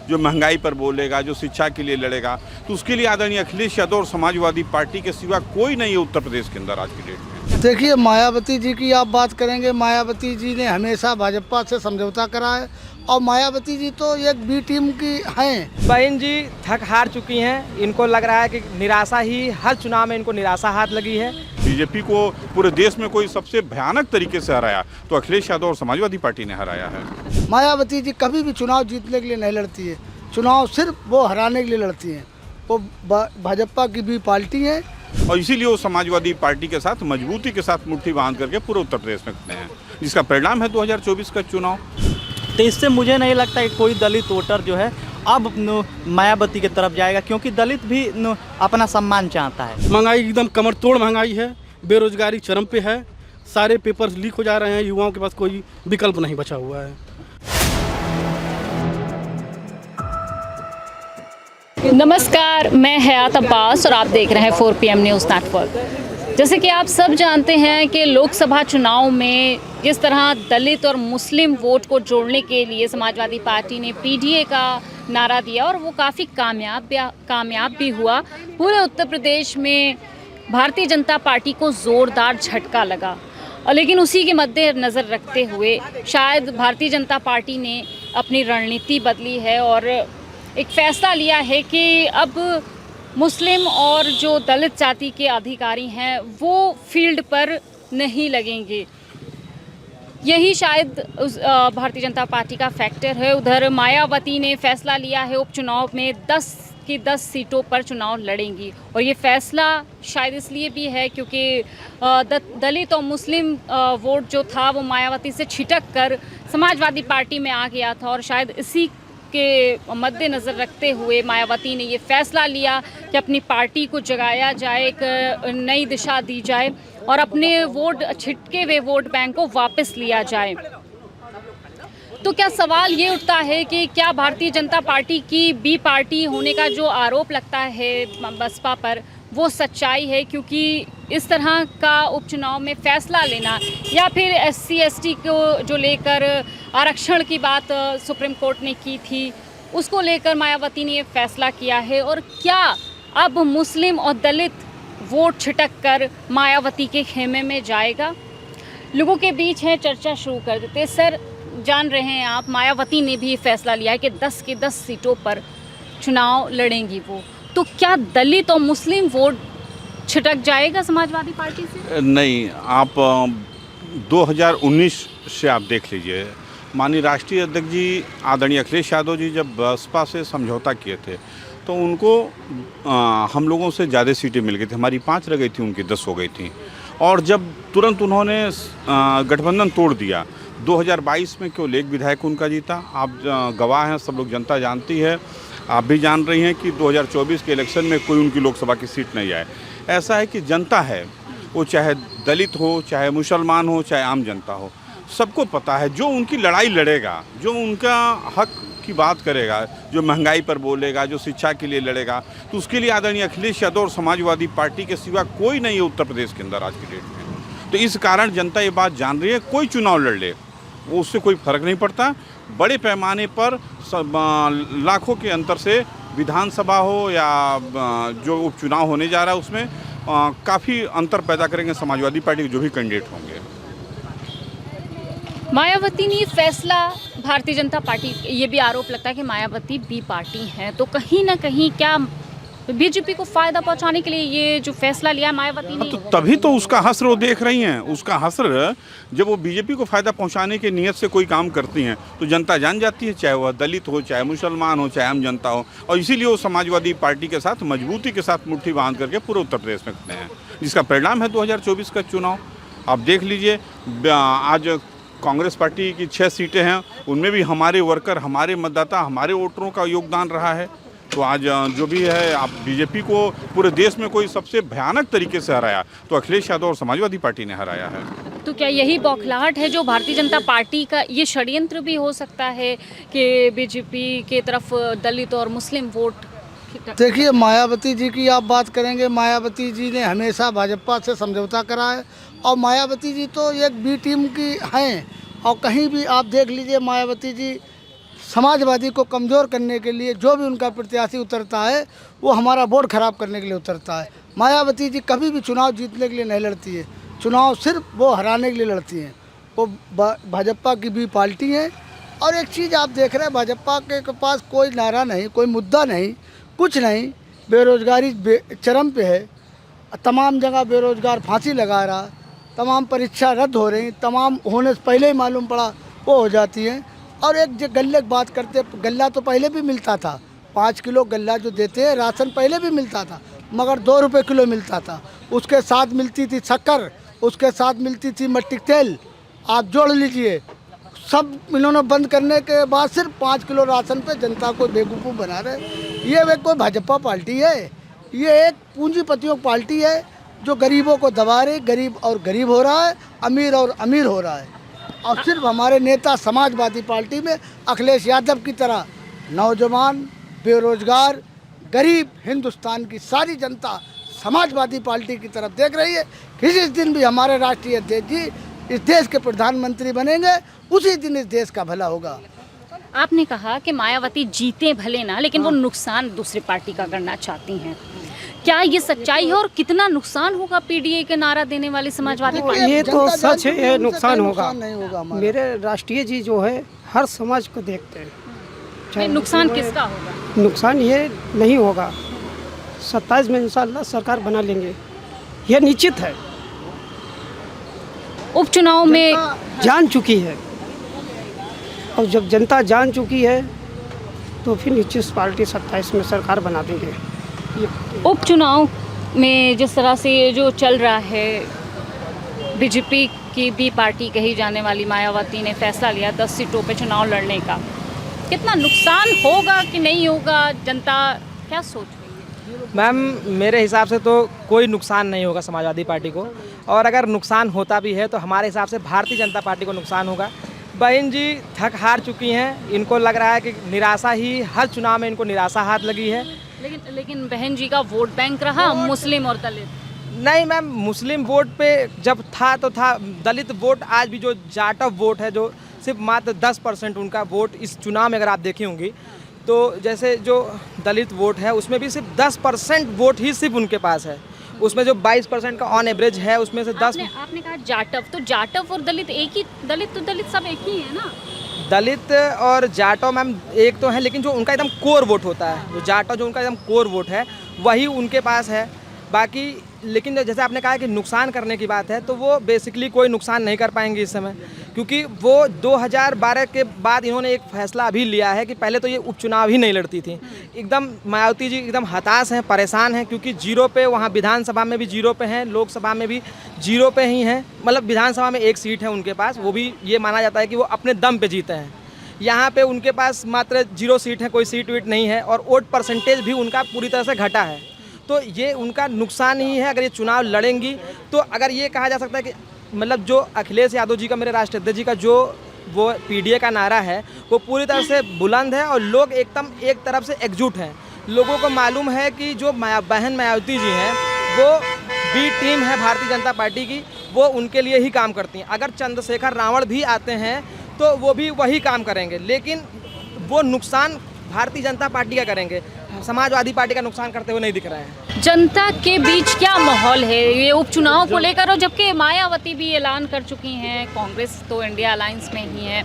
जो महंगाई पर बोलेगा, जो शिक्षा के लिए लड़ेगा, तो उसके लिए आदरणीय अखिलेश यादव और समाजवादी पार्टी के सिवा कोई नहीं है उत्तर प्रदेश के अंदर आज की डेट में। देखिए, मायावती जी की आप बात करेंगे, मायावती जी ने हमेशा भाजपा से समझौता करा है और मायावती जी तो एक बी टीम की हैं। बहन जी थक हार चुकी हैं, इनको लग रहा है कि निराशा ही हर चुनाव में इनको निराशा हाथ लगी है। बीजेपी को पूरे देश में कोई सबसे भयानक तरीके से हराया तो अखिलेश यादव और समाजवादी पार्टी ने हराया है। मायावती जी कभी भी चुनाव जीतने के लिए नहीं लड़ती है, चुनाव सिर्फ वो हराने के लिए लड़ती हैं। वो भाजपा की भी पार्टी है और इसीलिए वो समाजवादी पार्टी के साथ मजबूती के साथ मुट्ठी बांध करके पूरे उत्तर प्रदेश में खड़े हैं, जिसका परिणाम है 2024 का चुनाव। तो इससे मुझे नहीं लगता कि कोई दलित वोटर जो है अब मायावती की तरफ जाएगा, क्योंकि दलित भी अपना सम्मान चाहता है। महंगाई एकदम कमर तोड़ महंगाई है, बेरोजगारी चरम पे है, सारे पेपर्स लीक हो जा रहे हैं, युवाओं के पास कोई विकल्प नहीं बचा हुआ है। नमस्कार, मैं हयात अब्बास और आप देख रहे हैं 4PM न्यूज़ नेटवर्क। जैसे कि आप सब जानते हैं कि लोकसभा चुनाव में जिस तरह दलित और मुस्लिम वोट को जोड़ने के लिए समाजवादी पार्टी ने पीडीए का नारा दिया और वो काफ़ी कामयाब भी हुआ। पूरे उत्तर प्रदेश में भारतीय जनता पार्टी को ज़ोरदार झटका लगा और लेकिन उसी के मद्देनज़र रखते हुए शायद भारतीय जनता पार्टी ने अपनी रणनीति बदली है और एक फ़ैसला लिया है कि अब मुस्लिम और जो दलित जाति के अधिकारी हैं वो फील्ड पर नहीं लगेंगे। यही शायद उस भारतीय जनता पार्टी का फैक्टर है। उधर मायावती ने फैसला लिया है उपचुनाव में 10 की 10 सीटों पर चुनाव लड़ेंगी और ये फैसला शायद इसलिए भी है क्योंकि दलित और मुस्लिम वोट जो था वो मायावती से छिटक कर समाजवादी पार्टी में आ गया था और शायद इसी के मद्देनज़र रखते हुए मायावती ने ये फैसला लिया कि अपनी पार्टी को जगाया जाए, एक नई दिशा दी जाए और अपने वोट छिटके हुए वोट बैंक को वापस लिया जाए। तो क्या सवाल ये उठता है कि क्या भारतीय जनता पार्टी की बी पार्टी होने का जो आरोप लगता है बसपा पर वो सच्चाई है, क्योंकि इस तरह का उपचुनाव में फ़ैसला लेना या फिर SC ST को जो लेकर आरक्षण की बात सुप्रीम कोर्ट ने की थी उसको लेकर मायावती ने ये फैसला किया है और क्या अब मुस्लिम और दलित वोट छिटक कर मायावती के खेमे में जाएगा? लोगों के बीच है, चर्चा शुरू कर देते। सर, जान रहे हैं आप, मायावती ने भी फैसला लिया है कि 10 की 10 सीटों पर चुनाव लड़ेंगी वो, तो क्या दलित और मुस्लिम वोट छिटक जाएगा समाजवादी पार्टी से? नहीं, आप 2019 से आप देख लीजिए, माननीय राष्ट्रीय अध्यक्ष जी आदरणीय अखिलेश यादव जी जब बसपा से समझौता किए थे तो उनको हम लोगों से ज़्यादा सीटें मिल गई थी। हमारी 5 रह गई थी, उनकी 10 हो गई थी। और जब तुरंत उन्होंने गठबंधन तोड़ दिया 2022 में, केवल 1 विधायक उनका जीता। आप गवाह हैं, सब लोग, जनता जानती है, आप भी जान रही हैं कि 2024 के इलेक्शन में कोई उनकी लोकसभा की सीट नहीं आए। ऐसा है कि जनता है, वो चाहे दलित हो, चाहे मुसलमान हो, चाहे आम जनता हो, सबको पता है जो उनकी लड़ाई लड़ेगा, जो उनका हक की बात करेगा, जो महंगाई पर बोलेगा, जो शिक्षा के लिए लड़ेगा, तो उसके लिए आदरणीय अखिलेश यादव और समाजवादी पार्टी के सिवा कोई नहीं है उत्तर प्रदेश के अंदर आज की डेट में। तो इस कारण जनता ये बात जान रही है, कोई चुनाव लड़ ले वो उससे कोई फ़र्क नहीं पड़ता। बड़े पैमाने पर लाखों के अंतर से विधानसभा हो या जो उपचुनाव होने जा रहा है उसमें काफ़ी अंतर पैदा करेंगे समाजवादी पार्टी के जो भी कैंडिडेट होंगे। मायावती ने फैसला, भारतीय जनता पार्टी, ये भी आरोप लगता है कि मायावती बी पार्टी है, तो कहीं ना कहीं क्या बीजेपी को फ़ायदा पहुंचाने के लिए ये जो फैसला लिया मायावती ने? तो तभी तो उसका हस्र वो देख रही हैं। उसका हस्र जब वो बीजेपी को फ़ायदा पहुंचाने की नीयत से कोई काम करती हैं तो जनता जान जाती है, चाहे वह दलित हो, चाहे मुसलमान हो, चाहे आम जनता हो। और इसीलिए वो समाजवादी पार्टी के साथ मजबूती के साथ मुट्ठी बांध करके पूरे उत्तर प्रदेश में खड़े हैं, जिसका परिणाम है 2024 का चुनाव। आप देख लीजिए, आज कांग्रेस पार्टी की 6 सीटें हैं, उनमें भी हमारे वर्कर, हमारे मतदाता, हमारे वोटरों का योगदान रहा है। तो आज जो भी है, आप बीजेपी को पूरे देश में कोई सबसे भयानक तरीके से हराया तो अखिलेश यादव और समाजवादी पार्टी ने हराया है। तो क्या यही बौखलाहट है जो भारतीय जनता पार्टी का, ये षड्यंत्र भी हो सकता है कि बीजेपी के तरफ दलित और मुस्लिम वोट? देखिए, मायावती जी की आप बात करेंगे, मायावती जी ने हमेशा भाजपा से समझौता करा है और मायावती जी तो एक बी टीम की हैं और कहीं भी आप देख लीजिए, मायावती जी समाजवादी को कमज़ोर करने के लिए जो भी उनका प्रत्याशी उतरता है वो हमारा वोट खराब करने के लिए उतरता है। मायावती जी कभी भी चुनाव जीतने के लिए नहीं लड़ती है, चुनाव सिर्फ वो हराने के लिए लड़ती हैं। वो भाजपा की भी पार्टी है। और एक चीज़ आप देख रहे हैं, भाजपा के पास कोई नारा नहीं, कोई मुद्दा नहीं, कुछ नहीं। बेरोजगारी चरम पे है, तमाम जगह बेरोजगार फांसी लगा रहा, तमाम परीक्षा रद्द हो रही, तमाम होने से पहले ही मालूम पड़ा वो हो जाती हैं। और एक जो गल्ले की बात करते, गल्ला तो पहले भी मिलता था, 5 किलो गल्ला जो देते हैं राशन पहले भी मिलता था, मगर 2 रुपये किलो मिलता था। उसके साथ मिलती थी शक्कर, उसके साथ मिलती थी मट्टी तेल। आप जोड़ लीजिए, सब इन्होंने बंद करने के बाद सिर्फ 5 किलो राशन पे जनता को बेवकूफ़ बना रहे। ये वे कोई भाजपा पार्टी है? ये एक पूंजीपतियों की पार्टी है जो गरीबों को दबा रही, गरीब और गरीब हो रहा है, अमीर और अमीर हो रहा है। और सिर्फ हमारे नेता समाजवादी पार्टी में अखिलेश यादव की तरह नौजवान, बेरोजगार, गरीब, हिंदुस्तान की सारी जनता समाजवादी पार्टी की तरफ देख रही है। किसी दिन भी हमारे राष्ट्रीय अध्यक्ष जी इस देश के प्रधानमंत्री बनेंगे, उसी दिन इस देश का भला होगा। आपने कहा कि मायावती जीते भले ना, लेकिन वो नुकसान दूसरी पार्टी का करना चाहती हैं। क्या ये सच्चाई है और कितना नुकसान होगा पीडीए के नारा देने वाली समाजवादी पार्टी? ये तो सच है, ये नुकसान होगा। नहीं होगा हमारा। मेरे राष्ट्रीय जी जो है हर समाज को देखते हैं। नहीं, नुकसान किसका होगा? नुकसान ये नहीं होगा, 27 में इंशाल्लाह सरकार बना लेंगे, ये निश्चित है। उपचुनाव में जान चुकी है, और जब जनता जान चुकी है तो फिर निश्चित पार्टी 27 में सरकार बना देंगे। उपचुनाव में जिस तरह से ये जो चल रहा है, बीजेपी की भी पार्टी कही जाने वाली मायावती ने फैसला लिया 10 सीटों पे चुनाव लड़ने का। कितना नुकसान होगा कि नहीं होगा, जनता क्या सोच रही है? मैम, मेरे हिसाब से तो कोई नुकसान नहीं होगा समाजवादी पार्टी को, और अगर नुकसान होता भी है तो हमारे हिसाब से भारतीय जनता पार्टी को नुकसान होगा। बहन जी थक हार चुकी हैं, इनको लग रहा है कि निराशा ही, हर चुनाव में इनको निराशा हाथ लगी है। लेकिन बहन जी का वोट बैंक रहा मुस्लिम और दलित। नहीं मैम, मुस्लिम वोट पे जब था तो था, दलित वोट आज भी जो जाटव वोट है, जो सिर्फ मात्र 10% उनका वोट इस चुनाव में अगर आप देखी होंगी, तो जैसे जो दलित वोट है उसमें भी सिर्फ 10% वोट ही सिर्फ उनके पास है। उसमें जो 22% का ऑन एवरेज है उसमें से 10। आपने कहा जाटव, तो जाटव और दलित एक ही, दलित तो दलित सब एक ही है ना? दलित और जाटव मैम एक तो है, लेकिन जो उनका एकदम कोर वोट होता है, जो जाटव जो उनका एकदम कोर वोट है वही उनके पास है। बाकी लेकिन जैसे आपने कहा कि नुकसान करने की बात है, तो वो बेसिकली कोई नुकसान नहीं कर पाएंगे इस समय, क्योंकि वो 2012 के बाद इन्होंने एक फैसला अभी लिया है कि पहले तो ये उपचुनाव ही नहीं लड़ती थी। एकदम मायावती जी एकदम हताश हैं, परेशान हैं, क्योंकि जीरो पे, वहाँ विधानसभा में भी जीरो पे हैं, लोकसभा में भी जीरो पे ही हैं। मतलब विधानसभा में 1 सीट है उनके पास, वो भी ये माना जाता है कि वो अपने दम पे जीते हैं। यहाँ पे उनके पास मात्र 0 सीट है, कोई सीट वीट नहीं है, और वोट परसेंटेज भी उनका पूरी तरह से घटा है। तो ये उनका नुकसान ही है अगर ये चुनाव लड़ेंगी। तो अगर ये कहा जा सकता है कि मतलब जो अखिलेश यादव जी का, मेरे राष्ट्रीय अध्यक्ष जी का जो वो पीडीए का नारा है वो पूरी तरह से बुलंद है, और लोग एकदम एक तरफ से एकजुट हैं। लोगों को मालूम है कि जो बहन मायावती जी हैं वो बी टीम है भारतीय जनता पार्टी की, वो उनके लिए ही काम करती हैं। अगर चंद्रशेखर रावण भी आते हैं तो वो भी वही काम करेंगे, लेकिन वो नुकसान भारतीय जनता पार्टी का करेंगे, समाजवादी पार्टी का नुकसान करते हुए नहीं दिख रहे हैं। जनता के बीच क्या माहौल है ये उपचुनाव को लेकर? और जबकि मायावती भी ऐलान कर चुकी हैं, कांग्रेस तो इंडिया अलायंस में ही है,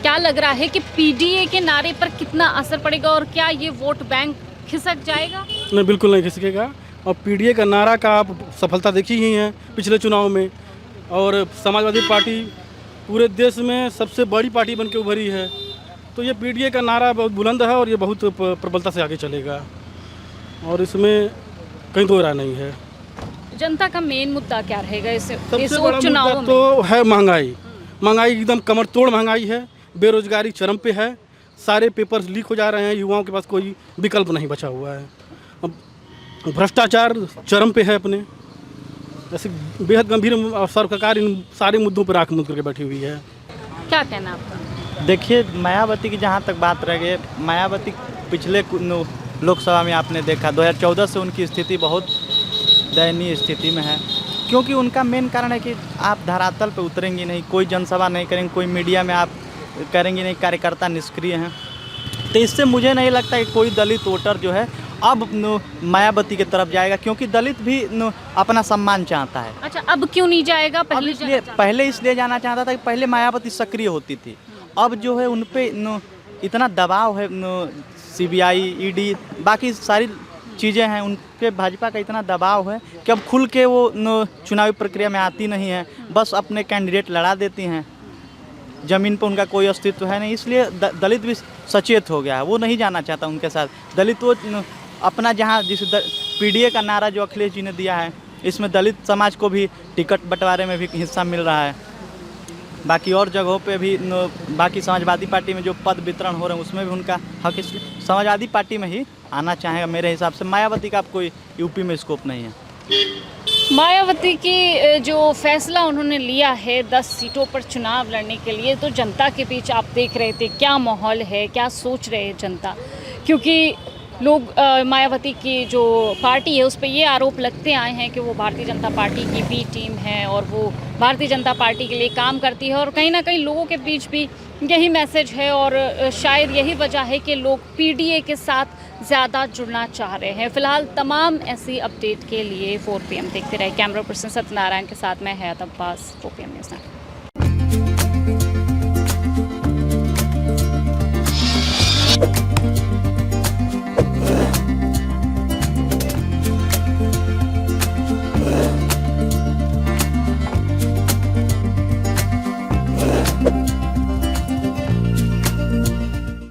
क्या लग रहा है कि पीडीए के नारे पर कितना असर पड़ेगा, और क्या ये वोट बैंक खिसक जाएगा? नहीं, बिल्कुल नहीं खिसकेगा। और पीडीए का नारा का आप सफलता देखी ही है पिछले चुनाव में, और समाजवादी पार्टी पूरे देश में सबसे बड़ी पार्टी बन के उभरी है। तो ये पीडीए का नारा बहुत बुलंद है और ये बहुत प्रबलता से आगे चलेगा, और इसमें कहीं दो राय नहीं है। जनता का मेन मुद्दा क्या रहेगा इस सबसे बड़ा उपचुनाव मुद्दा में? तो है महंगाई। महंगाई एकदम कमर तोड़ महंगाई है, बेरोजगारी चरम पे है, सारे पेपर्स लीक हो जा रहे हैं, युवाओं के पास कोई विकल्प नहीं बचा हुआ है। अब भ्रष्टाचार चरम पे है अपने, ऐसे बेहद गंभीर सरकार इन सारे मुद्दों पर आंख मूंद करके बैठी हुई है। क्या कहना आपका? देखिए, मायावती की जहाँ तक बात रह गई, मायावती पिछले लोकसभा में आपने देखा 2014 से उनकी स्थिति बहुत दयनीय स्थिति में है, क्योंकि उनका मेन कारण है कि आप धरातल पे उतरेंगी नहीं, कोई जनसभा नहीं करेंगे, कोई मीडिया में आप करेंगी नहीं, कार्यकर्ता निष्क्रिय हैं। तो इससे मुझे नहीं लगता कि कोई दलित वोटर जो है अब मायावती की तरफ जाएगा, क्योंकि दलित भी अपना सम्मान चाहता है। अच्छा, अब क्यों नहीं जाएगा? पहले इसलिए जाना चाहता था कि पहले मायावती सक्रिय होती थी। अब जो है उन पे इतना दबाव है, CBI, ED, बाकी सारी चीज़ें हैं, उन पे भाजपा का इतना दबाव है कि अब खुल के वो चुनावी प्रक्रिया में आती नहीं है, बस अपने कैंडिडेट लड़ा देती हैं। ज़मीन पर उनका कोई अस्तित्व है नहीं, इसलिए दलित भी सचेत हो गया है, वो नहीं जाना चाहता उनके साथ। दलित वो अपना जहाँ जिस PDA का नारा जो अखिलेश जी ने दिया है, इसमें दलित समाज को भी टिकट बंटवारे में भी हिस्सा मिल रहा है। बाकी और जगहों पे भी बाकी समाजवादी पार्टी में जो पद वितरण हो रहे हैं उसमें भी उनका हक, इसलिए समाजवादी पार्टी में ही आना चाहेगा मेरे हिसाब से। मायावती का अब कोई यूपी में स्कोप नहीं है। मायावती की जो फैसला उन्होंने लिया है 10 सीटों पर चुनाव लड़ने के लिए, तो जनता के बीच आप देख रहे थे क्या माहौल है, क्या सोच रहे हैं जनता? क्योंकि लोग मायावती की जो पार्टी है उस पर ये आरोप लगते आए हैं कि वो भारतीय जनता पार्टी की बी टीम है और वो भारतीय जनता पार्टी के लिए काम करती है, और कहीं ना कहीं लोगों के बीच भी यही मैसेज है, और शायद यही वजह है कि लोग PDA के साथ ज़्यादा जुड़ना चाह रहे हैं। फ़िलहाल तमाम ऐसी अपडेट के लिए 4 PM देखते रहे। कैमरा पर्सन सत्यनारायण के साथ मैं हयात अब्बास, 4 PM न्यूज़।